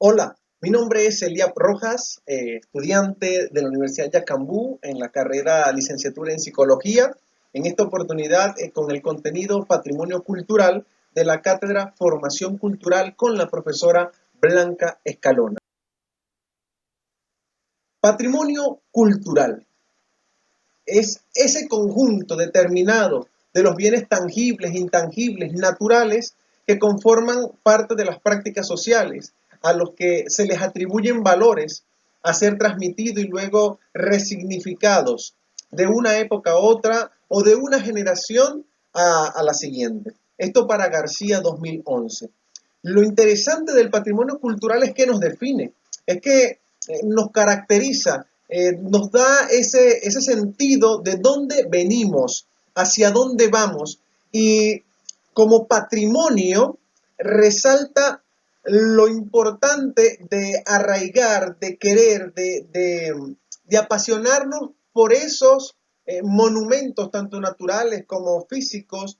Hola, mi nombre es Eliab Rojas, estudiante de la Universidad Yacambú en la carrera licenciatura en Psicología. En esta oportunidad con el contenido Patrimonio Cultural de la cátedra Formación Cultural con la profesora Blanca Escalona. Patrimonio cultural es ese conjunto determinado de los bienes tangibles, intangibles, naturales que conforman parte de las prácticas sociales, a los que se les atribuyen valores a ser transmitidos y luego resignificados de una época a otra o de una generación a la siguiente. Esto para García 2011. Lo interesante del patrimonio cultural es que nos define, es que nos caracteriza, nos da ese sentido de dónde venimos, hacia dónde vamos, y como patrimonio resalta lo importante de arraigar, de querer, de apasionarnos por esos monumentos, tanto naturales como físicos,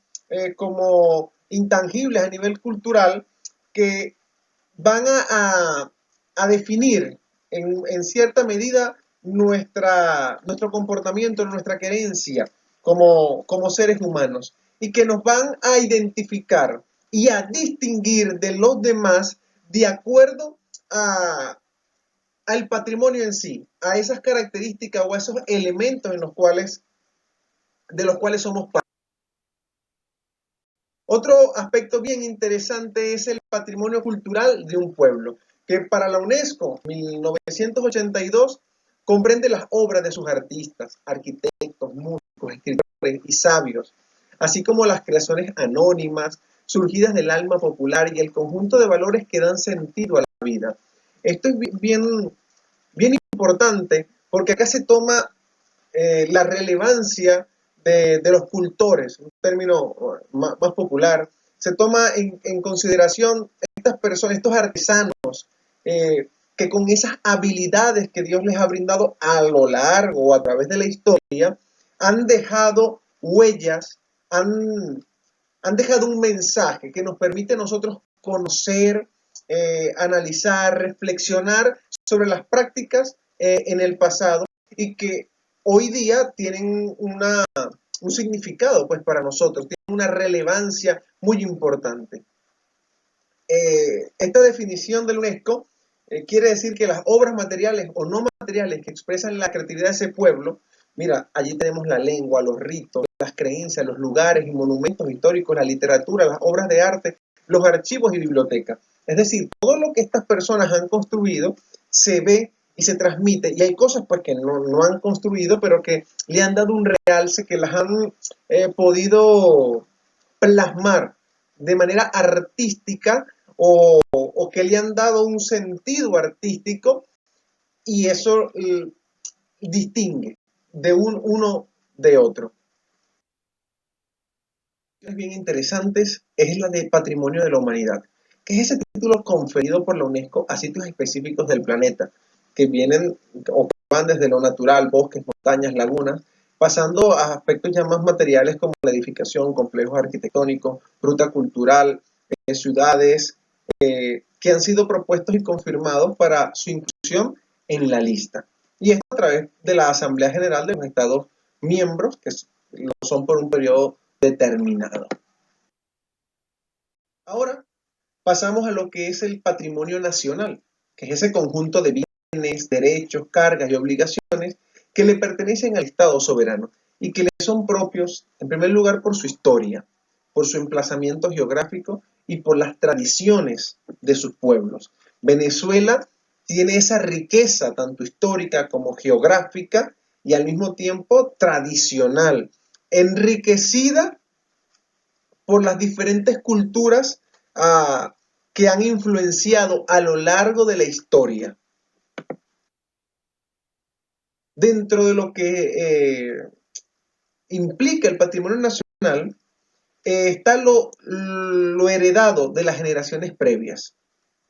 como intangibles a nivel cultural, que van a definir en cierta medida nuestro comportamiento, nuestra querencia como seres humanos, y que nos van a identificar y a distinguir de los demás de acuerdo al patrimonio en sí, a esas características o a esos elementos de los cuales somos parte. Otro aspecto bien interesante es el patrimonio cultural de un pueblo, que para la UNESCO, 1982, comprende las obras de sus artistas, arquitectos, músicos, escritores y sabios, así como las creaciones anónimas, surgidas del alma popular y el conjunto de valores que dan sentido a la vida. Esto es bien importante porque acá se toma la relevancia de los cultores, un término más popular, se toma en consideración estas personas, estos artesanos, que con esas habilidades que Dios les ha brindado a lo largo o a través de la historia, han dejado huellas, han dejado un mensaje que nos permite a nosotros conocer, analizar, reflexionar sobre las prácticas en el pasado y que hoy día tienen un significado pues para nosotros, tienen una relevancia muy importante. Esta definición del UNESCO quiere decir que las obras materiales o no materiales que expresan la creatividad de ese pueblo, mira, allí tenemos la lengua, los ritos, las creencias, los lugares y monumentos históricos, la literatura, las obras de arte, los archivos y bibliotecas. Es decir, todo lo que estas personas han construido se ve y se transmite, y hay cosas pues que no han construido, pero que le han dado un realce, que las han podido plasmar de manera artística o que le han dado un sentido artístico, y eso distingue de uno de otro. Bien interesantes es la de Patrimonio de la Humanidad, que es ese título conferido por la UNESCO a sitios específicos del planeta, que vienen o van desde lo natural, bosques, montañas, lagunas, pasando a aspectos ya más materiales como la edificación, complejos arquitectónicos, ruta cultural, ciudades, que han sido propuestos y confirmados para su inclusión en la lista. Y esto a través de la Asamblea General de los Estados miembros, que lo son por un periodo determinado. Ahora pasamos a lo que es el patrimonio nacional, que es ese conjunto de bienes, derechos, cargas y obligaciones que le pertenecen al Estado soberano y que le son propios, en primer lugar, por su historia, por su emplazamiento geográfico y por las tradiciones de sus pueblos. Venezuela tiene esa riqueza tanto histórica como geográfica y al mismo tiempo tradicional, enriquecida por las diferentes culturas que han influenciado a lo largo de la historia. Dentro de lo que implica el patrimonio nacional, está lo heredado de las generaciones previas,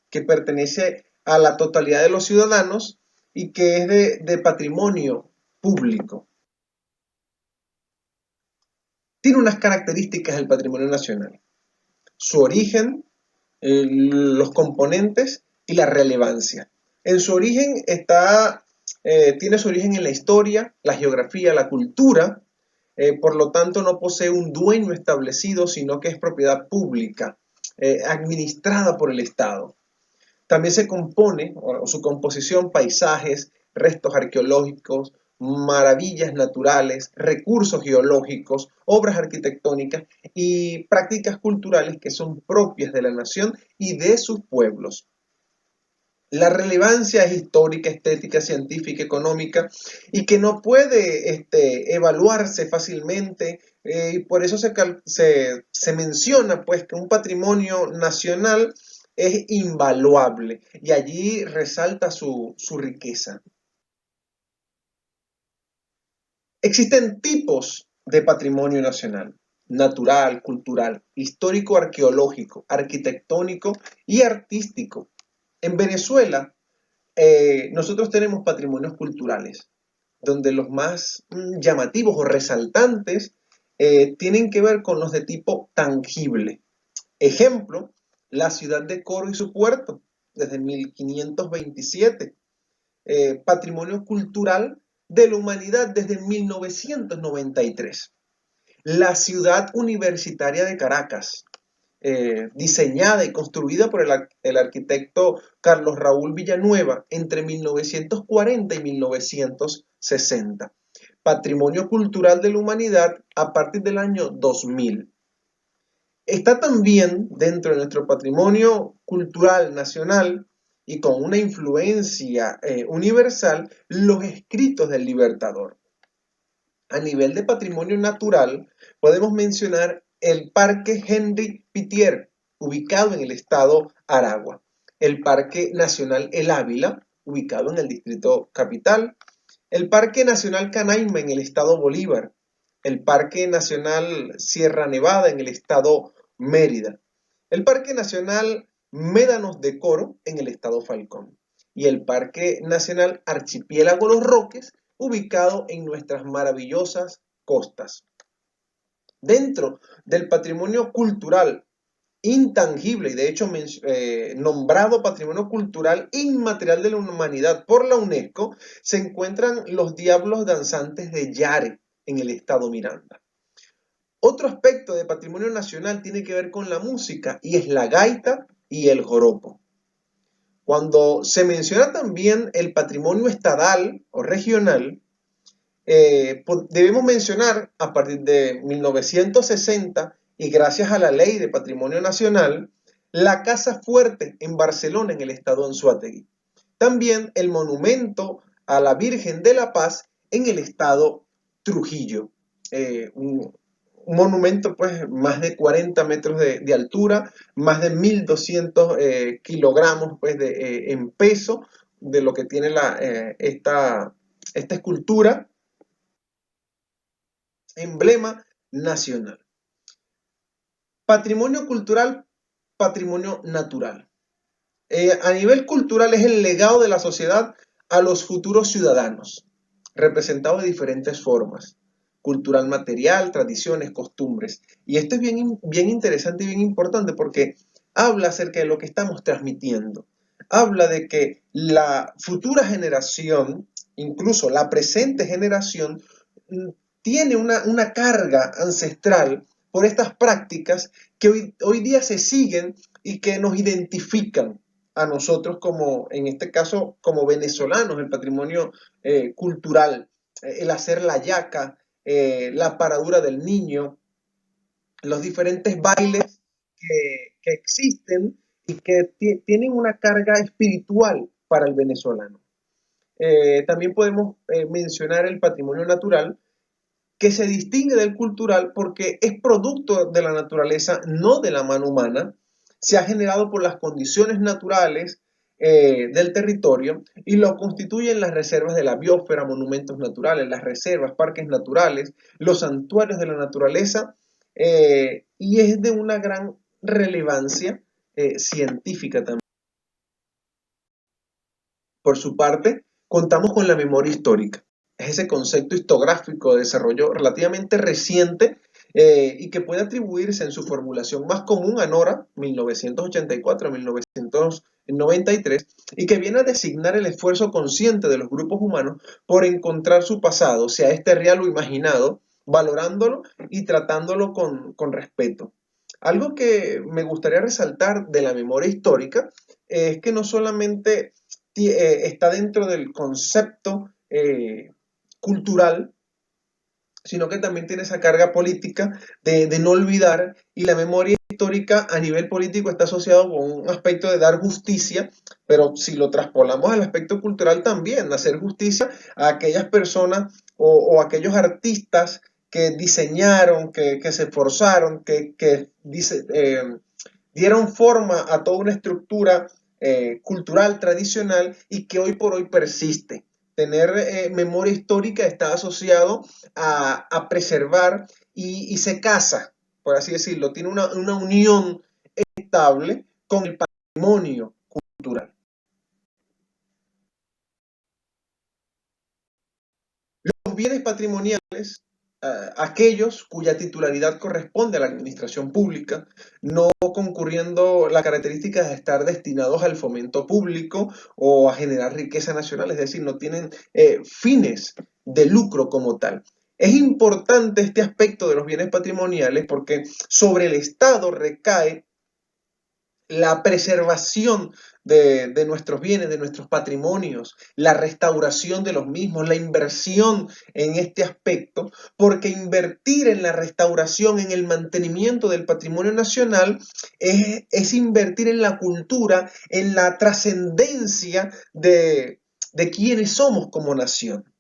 que pertenece a la totalidad de los ciudadanos y que es de patrimonio público. Tiene unas características del patrimonio nacional: su origen, los componentes y la relevancia. En su origen tiene su origen en la historia, la geografía, la cultura, por lo tanto no posee un dueño establecido, sino que es propiedad pública, administrada por el Estado. También se compone, o su composición, paisajes, restos arqueológicos, maravillas naturales, recursos geológicos, obras arquitectónicas y prácticas culturales que son propias de la nación y de sus pueblos. La relevancia es histórica, estética, científica, económica y que no puede evaluarse fácilmente, y por eso se menciona pues que un patrimonio nacional es invaluable y allí resalta su riqueza. Existen tipos de patrimonio nacional: natural, cultural, histórico, arqueológico, arquitectónico y artístico. En Venezuela, nosotros tenemos patrimonios culturales, donde los más llamativos o resaltantes tienen que ver con los de tipo tangible. Ejemplo, la ciudad de Coro y su puerto, desde 1527. Patrimonio cultural de la humanidad desde 1993. La ciudad universitaria de Caracas, diseñada y construida por el arquitecto Carlos Raúl Villanueva entre 1940 y 1960. Patrimonio cultural de la humanidad a partir del año 2000. Está también dentro de nuestro patrimonio cultural nacional y con una influencia universal los escritos del Libertador. A nivel de patrimonio natural, podemos mencionar el Parque Henri Pittier, ubicado en el estado Aragua, el Parque Nacional El Ávila, ubicado en el Distrito Capital, el Parque Nacional Canaima en el estado Bolívar, el Parque Nacional Sierra Nevada en el estado Mérida, el Parque Nacional Médanos de Coro en el estado Falcón y el Parque Nacional Archipiélago Los Roques, ubicado en nuestras maravillosas costas. Dentro del patrimonio cultural intangible y de hecho nombrado Patrimonio Cultural Inmaterial de la Humanidad por la UNESCO, se encuentran los Diablos Danzantes de Yare en el estado Miranda. Otro aspecto de patrimonio nacional tiene que ver con la música y es la gaita y el joropo. Cuando se menciona también el patrimonio estadal o regional, debemos mencionar a partir de 1960 y gracias a la Ley de Patrimonio Nacional, la Casa Fuerte en Barcelona, en el estado Anzoátegui. También el monumento a la Virgen de la Paz en el estado Trujillo. Un monumento pues más de 40 metros de altura, más de 1.200 kilogramos pues, en peso de lo que tiene esta escultura, emblema nacional. Patrimonio cultural, patrimonio natural. A nivel cultural es el legado de la sociedad a los futuros ciudadanos, representado de diferentes formas: cultural material, tradiciones, costumbres. Y esto es bien interesante y bien importante porque habla acerca de lo que estamos transmitiendo. Habla de que la futura generación, incluso la presente generación, tiene una carga ancestral por estas prácticas que hoy día se siguen y que nos identifican a nosotros como, en este caso, como venezolanos, el patrimonio cultural, el hacer la yaca, la paradura del niño, los diferentes bailes que existen y que tienen una carga espiritual para el venezolano. También podemos mencionar el patrimonio natural, que se distingue del cultural porque es producto de la naturaleza, no de la mano humana. Se ha generado por las condiciones naturales del territorio y lo constituyen las reservas de la biosfera, monumentos naturales, las reservas, parques naturales, los santuarios de la naturaleza, y es de una gran relevancia científica también. Por su parte, contamos con la memoria histórica. Es ese concepto historiográfico de desarrollo relativamente reciente y que puede atribuirse en su formulación más común a Nora, 1984-1993, y que viene a designar el esfuerzo consciente de los grupos humanos por encontrar su pasado, sea este real o imaginado, valorándolo y tratándolo con respeto. Algo que me gustaría resaltar de la memoria histórica es que no solamente está dentro del concepto cultural, sino que también tiene esa carga política de no olvidar, y la memoria histórica a nivel político está asociado con un aspecto de dar justicia, pero si lo traspolamos al aspecto cultural también, hacer justicia a aquellas personas o aquellos artistas que diseñaron, que se esforzaron, dieron forma a toda una estructura cultural tradicional y que hoy por hoy persiste. Tener memoria histórica está asociado a preservar y se casa, por así decirlo, tiene una unión estable con el patrimonio cultural. Los bienes patrimoniales, aquellos cuya titularidad corresponde a la administración pública, no concurriendo la característica de estar destinados al fomento público o a generar riqueza nacional, es decir, no tienen fines de lucro como tal. Es importante este aspecto de los bienes patrimoniales porque sobre el Estado recae la preservación de nuestros bienes, de nuestros patrimonios, la restauración de los mismos, la inversión en este aspecto, porque invertir en la restauración, en el mantenimiento del patrimonio nacional, es invertir en la cultura, en la trascendencia de quienes somos como nación.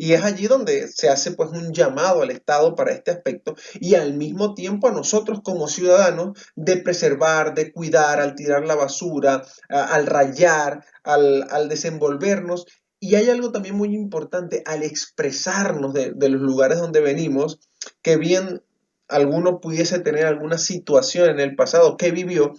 Y es allí donde se hace pues un llamado al Estado para este aspecto y al mismo tiempo a nosotros como ciudadanos de preservar, de cuidar, al tirar la basura, al rayar, al desenvolvernos. Y hay algo también muy importante al expresarnos de los lugares donde venimos, que bien alguno pudiese tener alguna situación en el pasado que vivió,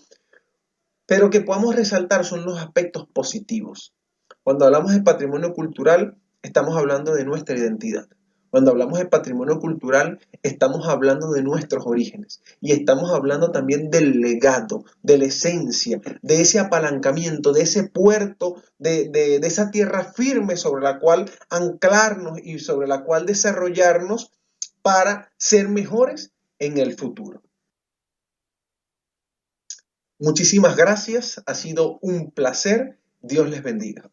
pero que podamos resaltar son los aspectos positivos. Cuando hablamos de patrimonio cultural, estamos hablando de nuestra identidad. Cuando hablamos de patrimonio cultural, estamos hablando de nuestros orígenes y estamos hablando también del legado, de la esencia, de ese apalancamiento, de ese puerto, de esa tierra firme sobre la cual anclarnos y sobre la cual desarrollarnos para ser mejores en el futuro. Muchísimas gracias, ha sido un placer. Dios les bendiga.